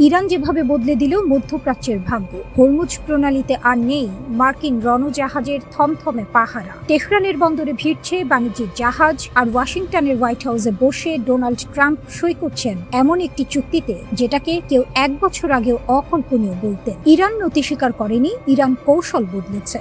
Iran যেভাবে বদলে দিল মধ্যপ্রাচ্যের ভাগ্য, হরমুজ প্রণালীতে আর নেই মার্কিন রণজাহাজের থমথমে পাহারা। তেহরানের বন্দরে ভিড়ছে বাণিজ্যিক জাহাজ, আর ওয়াশিংটনের হোয়াইট হাউসে বসে ডোনাল্ড ট্রাম্প সই করছেন এমন একটি চুক্তিতে যেটাকে কেউ 1 বছর আগেও অকল্পনীয় বলতেন। ইরান নতি স্বীকার করেনি, ইরান কৌশল বদলেছে।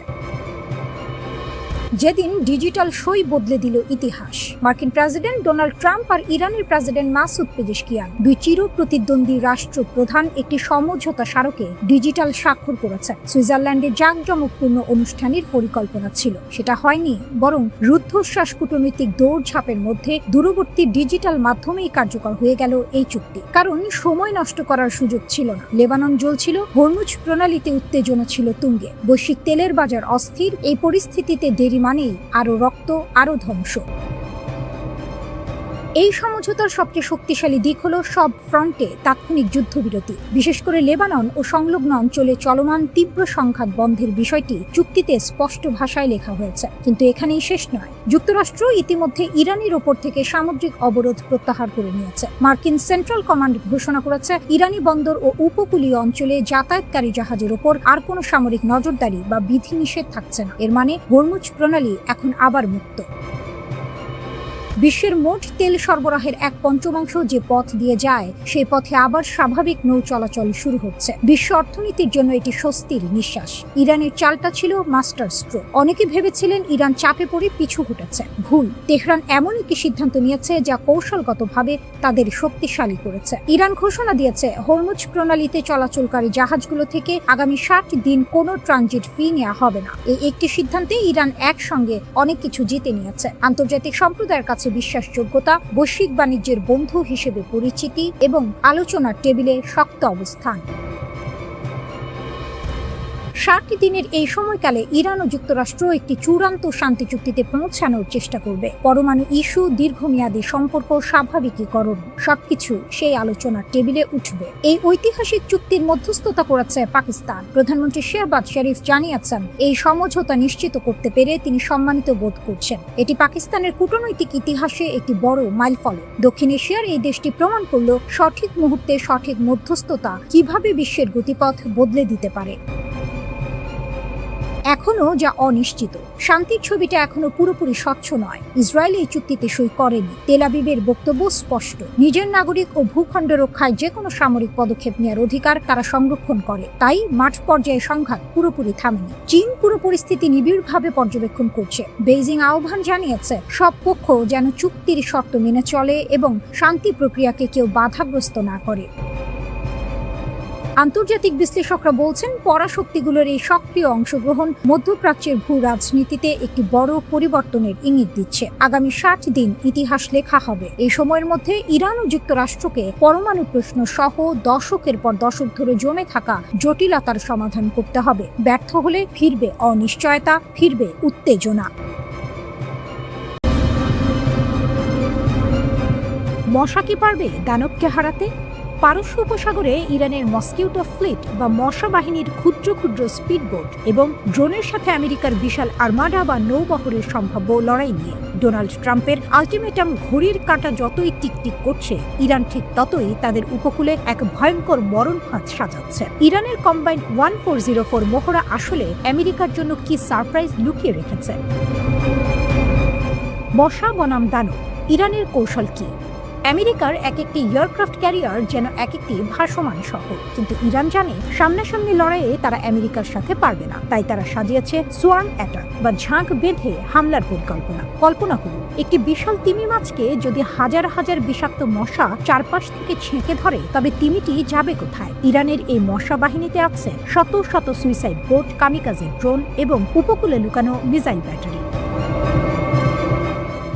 যেদিন ডিজিটাল সই বদলে দিল ইতিহাস। মার্কিন প্রেসিডেন্ট ডোনাল্ড ট্রাম্প আর ইরানের প্রেসিডেন্ট মাসুদ পেজেশকিয়ান, দুই চির প্রতিদ্বন্দ্বী রাষ্ট্রপ্রধান একটি সমঝোতা স্মারকে ডিজিটাল স্বাক্ষর করেছে। সুইজারল্যান্ডে জাঁকজমকপূর্ণ অনুষ্ঠানের পরিকল্পনা ছিল, সেটা হয়নি, বরং রুদ্ধশ্বাস কূটনৈতিক দৌড়ঝাঁপের মধ্যে দূরবর্তী ডিজিটাল মাধ্যমেই কার্যকর হয়ে গেল এই চুক্তি। কারণ সময় নষ্ট করার সুযোগ ছিল না। লেবানন জ্বলছিল, হরমুজ প্রণালীতে উত্তেজনা ছিল তুঙ্গে, বৈশ্বিক তেলের বাজার অস্থির। এই পরিস্থিতিতে দেরি মানেই আরো রক্ত, আরো ধ্বংস। এই সমঝোতার সবচেয়ে শক্তিশালী দিক হলো সব ফ্রন্টে তাৎক্ষণিক যুদ্ধবিরতি। বিশেষ করে লেবানন ও সংলগ্ন অঞ্চলে চলমান তীব্র সংঘাত বন্ধের বিষয়টি চুক্তিতে স্পষ্ট ভাষায় লেখা হয়েছে। কিন্তু এখানেই শেষ নয়। যুক্তরাষ্ট্র ইতিমধ্যে ইরানের ওপর থেকে সামুদ্রিক অবরোধ প্রত্যাহার করে নিয়েছে। মার্কিন সেন্ট্রাল কমান্ড ঘোষণা করেছে ইরানি বন্দর ও উপকূলীয় অঞ্চলে যাতায়াতকারী জাহাজের ওপর আর কোনো সামরিক নজরদারি বা বিধিনিষেধ থাকছে না। এর মানে হরমুজ প্রণালী এখন আবার মুক্ত। বিশ্বের মোট তেল সরবরাহের 1/5 যে পথ দিয়ে যায়, সেই পথে আবার স্বাভাবিক নৌ চলাচল শুরু হচ্ছে। বিশ্ব অর্থনীতির জন্য এটি স্বস্তির নিঃশ্বাস। ইরানের চালটা ছিল মাস্টার স্ট্রোক। অনেকে ভেবেছিলেন ইরান চাপে পড়ে পিছু হটেছে। ভুল। তেহরান এমন একটি সিদ্ধান্ত নিয়েছে যা কৌশলগতভাবে তাদের শক্তিশালী করেছে। ইরান ঘোষণা দিয়েছে হরমুজ প্রণালীতে চলাচলকারী জাহাজগুলো থেকে আগামী 60 দিন কোনো ট্রানজিট ফি নেওয়া হবে না। এই একটি সিদ্ধান্তে ইরান একসঙ্গে অনেক কিছু জিতে নিয়েছে। আন্তর্জাতিক সম্প্রদায়ের কাছে বিশ্বাসযোগ্যতা, বৈশ্বিক বাণিজ্যের বন্ধু হিসেবে পরিচিতি এবং আলোচনার টেবিলে শক্ত অবস্থান। 60 দিনের এই সময়কালে ইরান ও যুক্তরাষ্ট্র একটি চূড়ান্ত শান্তি চুক্তিতে পৌঁছানোর চেষ্টা করবে। পরমাণু ইস্যু, দীর্ঘমেয়াদী সম্পর্ক, স্বাভাবিকীকরণ, সবকিছু সেই আলোচনার টেবিলে উঠবে। এই ঐতিহাসিক চুক্তির মধ্যস্থতা করেছে পাকিস্তান। প্রধানমন্ত্রী শেহবাজ শরীফ জানিয়েছেন, এই সমঝোতা নিশ্চিত করতে পেরে তিনি সম্মানিত বোধ করছেন। এটি পাকিস্তানের কূটনৈতিক ইতিহাসে একটি বড় মাইলফলক। দক্ষিণ এশিয়ার এই দেশটি প্রমাণ করল সঠিক মুহূর্তে সঠিক মধ্যস্থতা কিভাবে বিশ্বের গতিপথ বদলে দিতে পারে। এখনো যা অনিশ্চিত, শান্তির ছবিটা এখনো পুরোপুরি স্বচ্ছ নয়। ইসরায়েল এই চুক্তিতে সই করেনি। তেল আবিবের বক্তব্য স্পষ্ট, নিজের নাগরিক ও ভূখণ্ড রক্ষায় যে কোনো সামরিক পদক্ষেপ নেওয়ার অধিকার তারা সংরক্ষণ করে। তাই মাঠ পর্যায়ে সংঘাত পুরোপুরি থামেনি। চীন পুরো পরিস্থিতি নিবিড়ভাবে পর্যবেক্ষণ করছে। বেইজিং আহ্বান জানিয়েছে সব পক্ষ যেন চুক্তির শর্ত মেনে চলে এবং শান্তি প্রক্রিয়াকে কেউ বাধাগ্রস্ত না করে। আন্তর্জাতিক বিশ্লেষকরা বলছেন, পরাশক্তিগুলোর এই সক্রিয় অংশগ্রহণ মধ্যপ্রাচ্যের ভূ রাজনীতিতে একটি বড় পরিবর্তনের ইঙ্গিত দিচ্ছে। আগামী 60 দিন ইতিহাস লেখা হবে। এই সময়ের মধ্যে ইরান ও যুক্তরাষ্ট্রকে পরমাণু প্রশ্ন সহ দশকের পর দশক ধরে জমে থাকা জটিলতার সমাধান করতে হবে। ব্যর্থ হলে ফিরবে অনিশ্চয়তা, ফিরবে উত্তেজনা। মশা কি পারবে দানবকে হারাতে? পারস্য উপসাগরে ইরানের মস্কিউটো ফ্লিট বা মশা বাহিনীর ক্ষুদ্র ক্ষুদ্র স্পিডবোট এবং ড্রোনের সাথে আমেরিকার বিশাল আর্মাডা বা নৌবহরের সম্ভাব্য লড়াই নিয়ে ডোনাল্ড ট্রাম্পের আলটিমেটাম ঘড়ির কাঁটা যতই টিকটিক করছে, ইরান ঠিক ততই তাদের উপকূলে এক ভয়ঙ্কর মরণফাঁদ সাজাচ্ছে। ইরানের কম্বাইন্ড 1404 মহড়া আসলে আমেরিকার জন্য কি সারপ্রাইজ লুকিয়ে রেখেছে? মশা বনাম দানব, ইরানের কৌশল কি? আমেরিকার এক একটি এয়ারক্রাফট ক্যারিয়ার যেন এক একটি ভাসমান শহর, কিন্তু ইরান জানে সামনাসামনি লড়াইয়ে তারা আমেরিকার সাথে পারবে না। তাই তারা সাজিয়েছে সোয়ার্ম অ্যাটাক বা ঝাঁক বেঁধে হামলার পরিকল্পনা। কল্পনা করুন, একটি বিশাল তিমি মাছকে যদি হাজার হাজার বিষাক্ত মশা চারপাশ থেকে ছেঁকে ধরে, তবে তিমিটি যাবে কোথায়? ইরানের এই মশা বাহিনীতে আছে শত শত সুইসাইড বোট, কামিকাজে ড্রোন এবং উপকূলে লুকানো মিসাইল ব্যাটারি।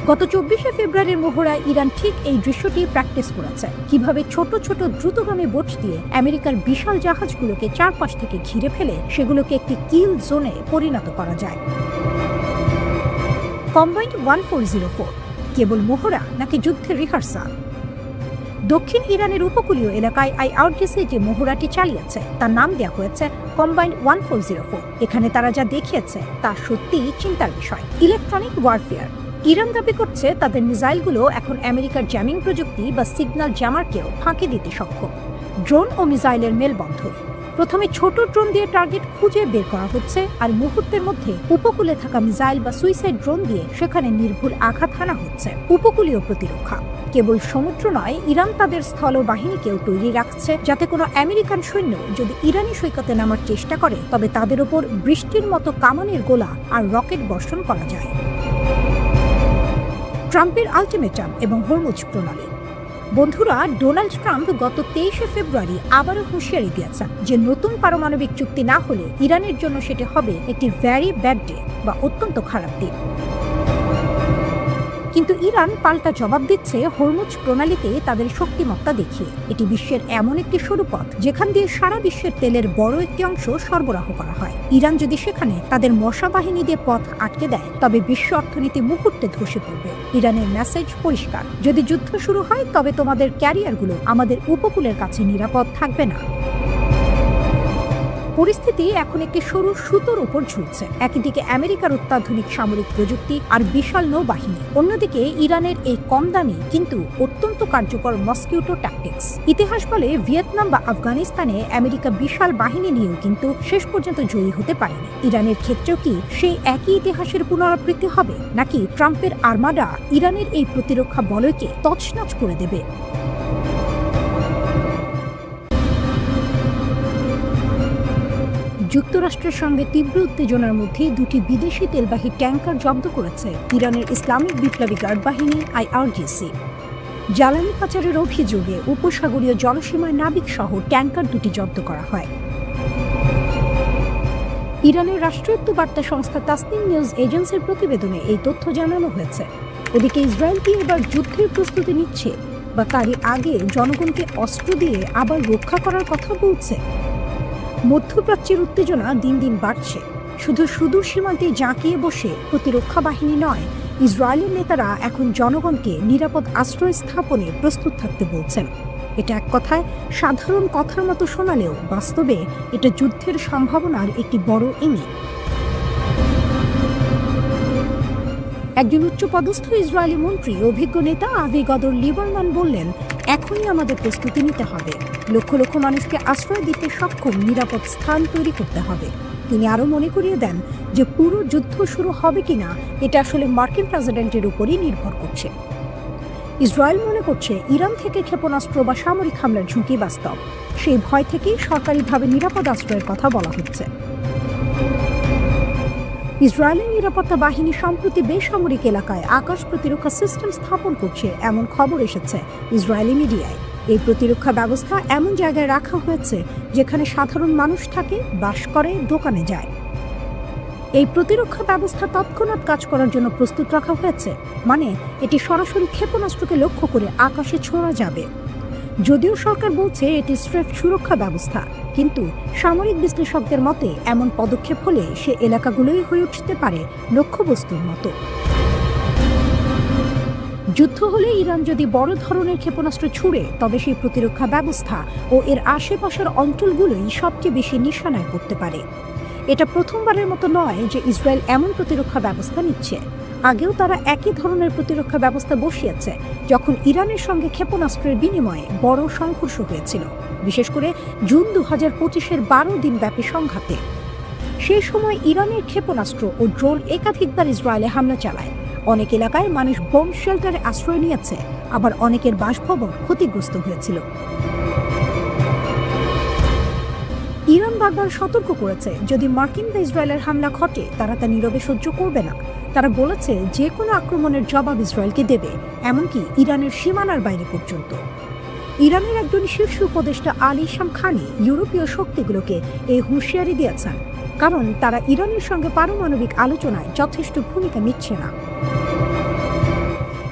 গত 24শে ফেব্রুয়ারির মহড়ায় ইরান ঠিক এই দৃশ্যটি প্র্যাকটিস করেছে, কিভাবে ছোট ছোট দ্রুতগামী বোট দিয়ে আমেরিকার বিশাল জাহাজগুলোকে চারপাশ থেকে ঘিরে ফেলে সেগুলোকে একটি কিল জোনে পরিণত করা যায়। কম্বাইন্ড 1404 কেবল মহড়া নাকি যুদ্ধের রিহার্সাল? দক্ষিণ ইরানের উপকূলীয় এলাকায় আইআরজিসি যে মহড়াটি চালিয়েছে তার নাম দেওয়া হয়েছে কম্বাইন্ড 1404। এখানে তারা যা দেখিয়েছে তা সত্যিই চিন্তার বিষয়। ইলেকট্রনিক ওয়ারফেয়ার, ইরান দাবি করছে তাদের মিসাইলগুলো এখন আমেরিকার জ্যামিং প্রযুক্তি বা সিগন্যাল জ্যামারকেও ফাঁকি দিতে সক্ষম। ড্রোন ও মিসাইলের মেলবন্ধন। প্রথমে ছোট ড্রোন দিয়ে টার্গেট খুঁজে বের করা হচ্ছে, আর মুহূর্তের মধ্যে উপকূলে থাকা মিসাইল বা সুইসাইড ড্রোন দিয়ে সেখানে নির্ভুল আঘাত হানা হচ্ছে। উপকূলীয় প্রতিরক্ষা। কেবল সমুদ্র নয়, ইরান তাদের স্থল বাহিনীকেও তৈরি রাখছে, যাতে কোনো আমেরিকান সৈন্য যদি ইরানি সৈকতে নামার চেষ্টা করে তবে তাদের ওপর বৃষ্টির মতো কামানের গোলা আর রকেট বর্ষণ করা যায়। ট্রাম্পের আলটিমেটাম এবং হরমুজ প্রণালী। বন্ধুরা, ডোনাল্ড ট্রাম্প গত 23শে ফেব্রুয়ারি আবারও হুঁশিয়ারি দিয়েছেন যে নতুন পারমাণবিক চুক্তি না হলে ইরানের জন্য সেটি হবে একটি ভ্যারি ব্যাড ডে বা অত্যন্ত খারাপ দিন। কিন্তু ইরান পাল্টা জবাব দিচ্ছে হরমুজ প্রণালীতে তাদের শক্তিমত্তা দেখিয়ে। এটি বিশ্বের এমন একটি সরু পথ যেখান দিয়ে সারা বিশ্বের তেলের বড় একটি অংশ সরবরাহ করা হয়। ইরান যদি সেখানে তাদের মশা বাহিনী দিয়ে পথ আটকে দেয় তবে বিশ্ব অর্থনীতি মুহূর্তে ধসে পড়বে। ইরানের মেসেজ পরিষ্কার, যদি যুদ্ধ শুরু হয় তবে তোমাদের ক্যারিয়ারগুলো আমাদের উপকূলের কাছে নিরাপদ থাকবে না। পরিস্থিতি এখন একটি সরু সুতোর উপর ঝুলছে। একদিকে আমেরিকার অত্যাধুনিক সামরিক প্রযুক্তি আর বিশাল নৌবাহিনী, অন্যদিকে ইরানের এই কম দামি কিন্তু অত্যন্ত কার্যকর মস্কিউটো ট্যাকটিক্স। ইতিহাস বলে ভিয়েতনাম বা আফগানিস্তানে আমেরিকা বিশাল বাহিনী নিয়েও কিন্তু শেষ পর্যন্ত জয়ী হতে পারেনি। ইরানের ক্ষেত্রেও কি সেই একই ইতিহাসের পুনরাবৃত্তি হবে, নাকি ট্রাম্পের আর্মাডা ইরানের এই প্রতিরক্ষা বলয়কে তছনছ করে দেবে? যুক্তরাষ্ট্রের সঙ্গে তীব্র উত্তেজনার মধ্যে দুটি বিদেশি তেলবাহী ট্যাঙ্কার জব্দ করেছে ইরানের ইসলামিক বিপ্লবী গার্ড বাহিনী IRGC। জ্বালানি পাচারের অভিযোগে উপসাগরীয় জলসীমায় নাবিক সহ ট্যাঙ্কার দুটি জব্দ করা হয়। ইরানের রাষ্ট্রায়ত্ত বার্তা সংস্থা তাসনিম নিউজ এজেন্সির প্রতিবেদনে এই তথ্য জানানো হয়েছে। ওদিকে ইসরায়েল কি এবার যুদ্ধের প্রস্তুতি নিচ্ছে, বা তারই আগে জনগণকে অস্ত্র দিয়ে আবার রক্ষা করার কথা বলছে? মধ্যপ্রাচ্যের উত্তেজনা দিন দিন বাড়ছে। শুধু সুদূর সীমান্তে জাঁকিয়ে বসে প্রতিরক্ষা বাহিনী নয়, ইসরায়েলের নেতারা এখন জনগণকে নিরাপদ আশ্রয় স্থাপনে প্রস্তুত থাকতে বলছেন। এটা এক কথায় সাধারণ কথার মতো শোনালেও বাস্তবে এটা যুদ্ধের সম্ভাবনার একটি বড় ইঙ্গিত। একজন উচ্চপদস্থ ইসরায়েলি মন্ত্রী, অভিজ্ঞ নেতা আভিগদর লিবারমান বললেন, এখনই আমাদের প্রস্তুতি নিতে হবে। লক্ষ লক্ষ মানুষকে আশ্রয় দিতে সক্ষম নিরাপদ স্থান তৈরি করতে হবে। তিনি আরও মনে করিয়ে দেন যে পুরো যুদ্ধ শুরু হবে কিনা এটা আসলে মার্কিন প্রেসিডেন্টের উপরই নির্ভর করছে। ইসরায়েল মনে করছে ইরান থেকে ক্ষেপণাস্ত্র বা সামরিক হামলার ঝুঁকি বাস্তব। সেই ভয় থেকেই সরকারিভাবে নিরাপদ আশ্রয়ের কথা বলা হচ্ছে। ইসরায়েলের নিরাপত্তা বাহিনী সম্প্রতি বেসামরিক এলাকায় আকাশ প্রতিরক্ষা সিস্টেম স্থাপন করছে এমন খবর এসেছে ইসরায়েলি মিডিয়ায়। এই প্রতিরক্ষা ব্যবস্থা এমন জায়গায় রাখা হয়েছে যেখানে সাধারণ মানুষ থাকে, বাস করে, দোকানে যায়। এই প্রতিরক্ষা ব্যবস্থা তৎক্ষণাৎ কাজ করার জন্য প্রস্তুত রাখা হয়েছে, মানে এটি সরাসরি ক্ষেপণাস্ত্রকে লক্ষ্য করে আকাশে ছোঁড়া যাবে। যদিও সরকার বলছে এটি স্রেফ সুরক্ষা ব্যবস্থা, কিন্তু সামরিক বিশ্লেষকদের মতে এমন পদক্ষেপ হলে সে এলাকাগুলোই হয়ে উঠতে পারে লক্ষ্যবস্তুর মতো। যুদ্ধ হলে ইরান যদি বড় ধরনের ক্ষেপণাস্ত্র ছুড়ে তবে সেই প্রতিরক্ষা ব্যবস্থা ও এর আশেপাশের অঞ্চলগুলোই সবচেয়ে বেশি নিশানায় পড়তে পারে। এটা প্রথমবারের মতো নয় যে ইসরায়েল এমন প্রতিরক্ষা ব্যবস্থা নিচ্ছে। আগেও তারা একই ধরনের প্রতিরক্ষা ব্যবস্থা বসিয়েছে যখন ইরানের সঙ্গে ক্ষেপণাস্ত্রের বিনিময়ে বড় সংঘর্ষ হয়েছিল, বিশেষ করে জুন 2025-এর 12 দিন ব্যাপী সংঘাতে। সেই সময় ইরানের ক্ষেপণাস্ত্র ও ড্রোন একাধিকবার ইসরায়েলে হামলা চালায়। অনেক এলাকায় মানুষ বোম শেল্টারে আশ্রয় নিয়েছে, আবার অনেকের বাসভবন ক্ষতিগ্রস্ত হয়েছিল। ইরান বারবার সতর্ক করেছে যদি মার্কিন বা ইসরায়েলের হামলা ঘটে তারা তা নীরবে সহ্য করবে না। তারা বলেছে যে কোনো আক্রমণের জবাব ইসরায়েলকে দেবে, এমনকি ইরানের সীমানার বাইরে পর্যন্ত। ইরানের একজন শীর্ষ উপদেষ্টা আলী শামখানি ইউরোপীয় শক্তিগুলোকে এই হুঁশিয়ারি দিয়েছেন, কারণ তারা ইরানের সঙ্গে পারমাণবিক আলোচনায় যথেষ্ট ভূমিকা নিচ্ছে না।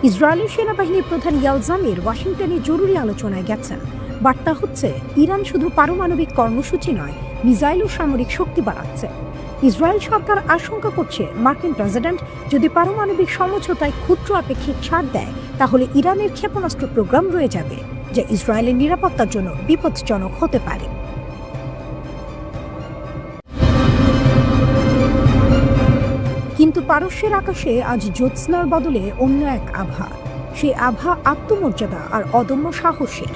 ইসরায়েলের সেনাবাহিনীর প্রধান ইয়াল জামির ওয়াশিংটনে জরুরি আলোচনায় গেছেন। বার্তা হচ্ছে ইরান শুধু পারমাণবিক কর্মসূচি নয়, মিসাইল ও সামরিক শক্তি বাড়াচ্ছে। ইসরায়েল সরকার আশঙ্কা করছে মার্কিন প্রেসিডেন্ট যদি পারমাণবিক সমঝোতায় ক্ষুদ্র আপেক্ষিক ছাড় দেয় তাহলে ইরানের ক্ষেপণাস্ত্র প্রোগ্রাম রয়ে যাবে, যা ইসরায়েলের নিরাপত্তার জন্য বিপজ্জনক হতে পারে। কিন্তু পারস্যের আকাশে আজ জ্যোৎস্নার বদলে অন্য এক আভা। সেই আভা আত্মমর্যাদা আর অদম্য সাহসের।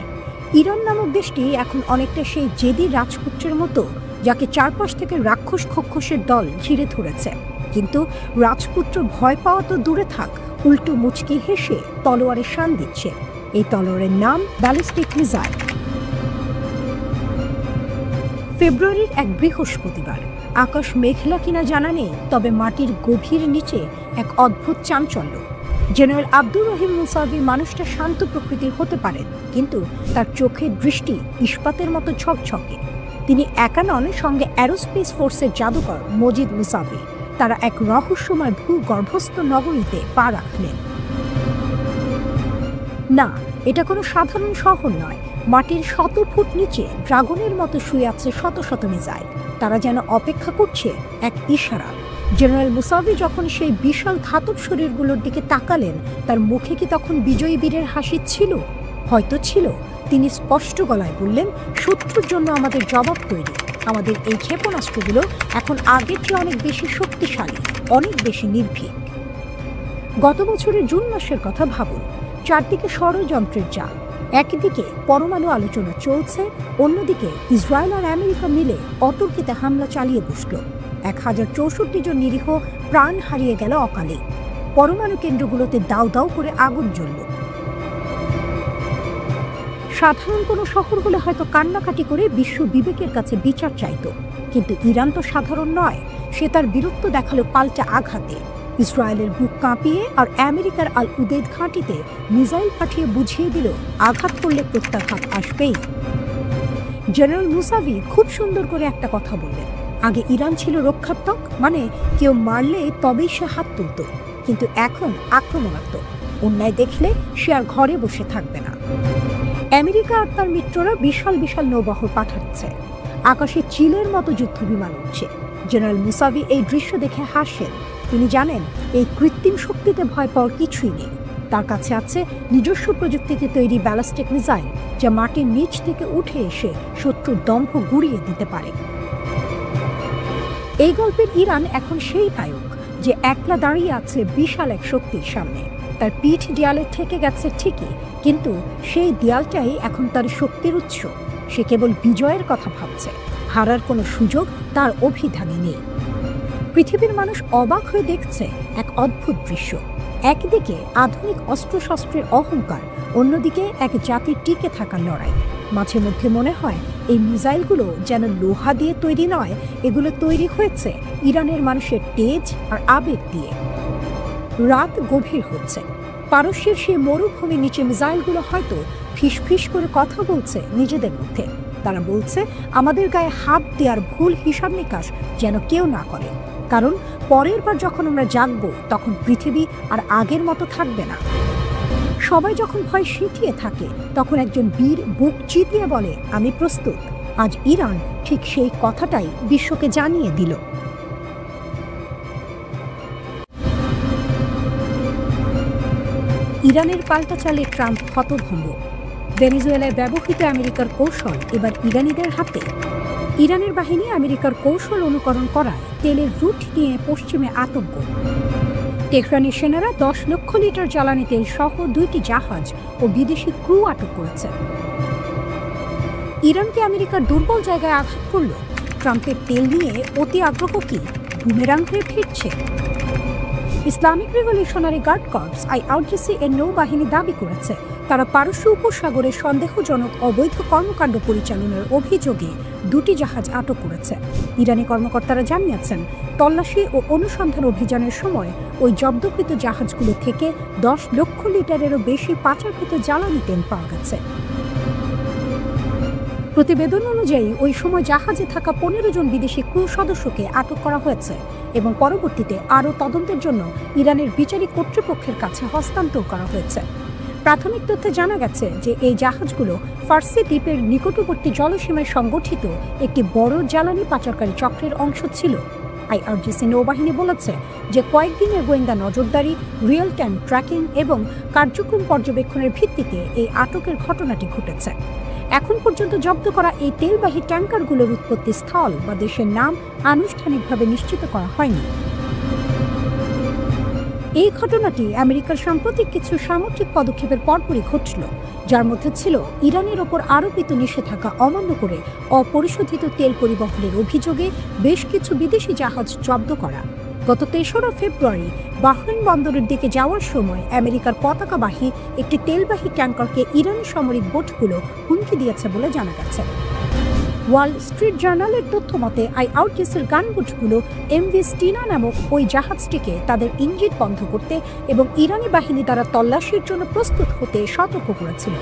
ইরান নামক দেশটি এখন অনেকটা সেই জেদি রাজপুত্রের মতো, যাকে চারপাশ থেকে রাক্ষস খক্ষসের দল ঘিরে ধরেছে। কিন্তু রাজপুত্র ভয় পাওয়া তো দূরে থাক, উল্টো মুচকি হেসে তলোয়ারের শান দিচ্ছে। এই তলোয়ারের নাম ব্যালিস্টিক মিসাইল। ফেব্রুয়ারির এক বৃহস্পতিবার। আকাশ মেঘলা কিনা জানা নেই, তবে মাটির গভীর নিচে এক অদ্ভুত চাঞ্চল্য। জেনারেল আব্দুর রহিম মুসাভি মানুষটা শান্ত প্রকৃতির হতে পারেন, কিন্তু তার চোখের দৃষ্টি ইস্পাতের মতো ঝকঝকে। তিনি একা নন, সঙ্গে অ্যারোস্পেস ফোর্সের জাদুকর মজিদ মুসাভি। তারা এক রহস্যময় ভূগর্ভস্থ নগরীতে পা রাখলেন। না, এটা কোনো সাধারণ শহর নয়। মাটির 100 ফুট নিচে ড্রাগনের মতো শুয়ে আছে শত শত মিসাইল। তারা যেন অপেক্ষা করছে এক ইশারা। জেনারেল মুসাভি যখন সেই বিশাল ধাতব শরীরগুলোর দিকে তাকালেন, তার মুখে কি তখন বিজয়ী বীরের হাসি ছিল? হয়তো ছিল। তিনি স্পষ্ট গলায় বললেন, শত্রুর জন্য আমাদের জবাব তৈরি। আমাদের এই ক্ষেপণাস্ত্রগুলো এখন আগের চেয়ে অনেক বেশি শক্তিশালী, অনেক বেশি নির্ভীক। গত বছরের জুন মাসের কথা ভাবুন। চারদিকে ষড়যন্ত্রের জাল। একদিকে পরমাণু আলোচনা চলছে, অন্যদিকে ইসরায়েল আর আমেরিকা মিলে অতর্কিতে হামলা চালিয়ে বসল। 1064 জন নিরীহ প্রাণ হারিয়ে গেল অকালে। পরমাণু কেন্দ্রগুলোতে দাউ দাউ করে আগুন জ্বলল। সাধারণ কোনো শহর হলে হয়তো কান্নাকাটি করে বিশ্ব বিবেকের কাছে বিচার চাইত, কিন্তু ইরান তো সাধারণ নয়। সে তার বীরত্ব দেখালো পাল্টা আঘাতে। ইসরায়েলের বুক কাঁপিয়ে আর আমেরিকার আল উদেদ ঘাঁটিতে মিসাইল পাঠিয়ে বুঝিয়ে দিল, আঘাত করলে প্রত্যাঘাত আসবেই। জেনারেল মুসাভি খুব সুন্দর করে একটা কথা বললেন, আগে ইরান ছিল রক্ষাত্মক, মানে কেউ মারলে তবেই সে হাত তুলত, কিন্তু এখন আক্রমণাত্মক। অন্যায় দেখলে সে আর ঘরে বসে থাকবে না। আমেরিকা আর তার মিত্ররা বিশাল বিশাল নৌবহর পাঠাচ্ছে। আকাশে চিলের মতো যুদ্ধ বিমান উঠছে। জেনারেল মুসাভি এই দৃশ্য দেখে হাসেন। তিনি জানেন, এই কৃত্রিম শক্তিতে ভয় পাওয়ার কিছুই নেই। তার কাছে আছে নিজস্ব প্রযুক্তিতে তৈরি ব্যালিস্টিক মিসাইল, যা মাটির নিচ থেকে উঠে এসে শত্রুর দম্ভ গুঁড়িয়ে দিতে পারে। এই গল্পের ইরান এখন সেই নায়ক, যে একলা দাঁড়িয়ে আছে বিশাল এক শক্তির সামনে। তার পিঠ দেয়ালে ঠেকে গেছে ঠিকই, কিন্তু সেই দেয়ালটাই এখন তার শক্তির উৎস। সে কেবল বিজয়ের কথা ভাবছে, হারার কোনো সুযোগ তার অভিধানে নেই। পৃথিবীর মানুষ অবাক হয়ে দেখছে এক অদ্ভুত দৃশ্য। একদিকে আধুনিক অস্ত্রশস্ত্রের অহংকার, অন্যদিকে এক জাতির টিকে থাকার লড়াই। মাঝে মধ্যে মনে হয় এই মিসাইলগুলো যেন লোহা দিয়ে তৈরি নয়, এগুলো তৈরি হয়েছে ইরানের মানুষের তেজ আর আবেগ দিয়ে। রাত গভীর হচ্ছে। পারস্যের সেই মরুভূমির নিচে মিসাইলগুলো হয়তো ফিসফিস করে কথা বলছে নিজেদের মধ্যে। তারা বলছে, আমাদের গায়ে হাত দেওয়ার ভুল হিসাব নিকাশ যেন কেউ না করে, কারণ পরের বার যখন আমরা জাগবো তখন পৃথিবী আর আগের মতো থাকবে না। সবাই যখন ভয় সিঁটিয়ে থাকে, তখন একজন বীর বুক চিতিয়ে বলে, আমি প্রস্তুত। আজ ইরান ঠিক সেই কথাটাই বিশ্বকে জানিয়ে দিল। ইরানের পাল্টা চালে ট্রাম্প হতভম্ব। ভেনেজুয়েলায় ব্যবহৃত আমেরিকার কৌশল এবার ইরানিদের হাতে। ইরানের বাহিনী আমেরিকার কৌশল অনুকরণ করায় তেলের রুট নিয়ে পশ্চিমে আতঙ্ক। তেহরানি সেনারা 10 লক্ষ লিটার জ্বালানি তেল সহ 2টি জাহাজ ও বিদেশি ক্রু আটক করেছে। ইরানকে আমেরিকার দুর্বল জায়গায় আঘাত করল। ট্রাম্পের তেল নিয়ে অতি আগ্রহ কি বুমেরাং হয়ে ফিরছে? Islamic revolutionary guard corps IRGC এর নৌবাহিনী দাবি করেছে, তারা পারস্য উপসাগরে সন্দেহজনক অবৈধ কর্মকাণ্ড পরিচালনার অভিযোগে 2টি জাহাজ আটক করেছে। ইরানি কর্মকর্তারা জানিয়েছেন, তল্লাশি ও অনুসন্ধান অভিযানের সময় ওই জব্দকৃত জাহাজগুলো থেকে 10 লক্ষ লিটারেরও বেশি পাচারকৃত জ্বালানি তেল পাওয়া গেছে। প্রতিবেদন অনুযায়ী ওই সময় জাহাজে থাকা 15 জন বিদেশি ক্রু সদস্যকে আটক করা হয়েছে এবং পরবর্তীতে আরও তদন্তের জন্য ইরানের বিচারিক কর্তৃপক্ষের কাছে হস্তান্তর করা হয়েছে। প্রাথমিক তথ্যে জানা গেছে যে এই জাহাজগুলো ফার্সি দ্বীপের নিকটবর্তী জলসীমায় সংগঠিত একটি বড় জ্বালানি পাচারকারী চক্রের অংশ ছিল। IRGC নৌবাহিনী বলেছে যে কয়েকদিনের গোয়েন্দা নজরদারি, রিয়েল টাইম ট্র্যাকিং এবং কার্যক্রম পর্যবেক্ষণের ভিত্তিতে এই আটকের ঘটনাটি ঘটেছে। এখন পর্যন্ত জব্দ করা এই তেলবাহী ট্যাঙ্কারগুলোর উৎপত্তি স্থল বা দেশের নাম আনুষ্ঠানিকভাবে নিশ্চিত করা হয়নি। এই ঘটনাটি আমেরিকার সাম্প্রতিক কিছু সামুদ্রিক পদক্ষেপের পরপরই ঘটল, যার মধ্যে ছিল ইরানের ওপর আরোপিত নিষেধাজ্ঞা অমান্য করে অপরিশোধিত তেল পরিবহনের অভিযোগে বেশ কিছু বিদেশি জাহাজ জব্দ করা। গত ৩রা ফেব্রুয়ারি বাহরাইন বন্দরের দিকে যাওয়ার সময় আমেরিকার পতাকাবাহী একটি তেলবাহী ট্যাঙ্কারকে ইরানি সামরিক বোটগুলো হুমকি দিয়েছে বলে জানা গেছে। ওয়াল স্ট্রিট জার্নালের তথ্য মতে আইআরটিসির গানবোটগুলো এমভি স্টিনা নামক ওই জাহাজটিকে তাদের ইঞ্জিন বন্ধ করতে এবং ইরানি বাহিনী দ্বারা তল্লাশির জন্য প্রস্তুত হতে সতর্ক করেছিল।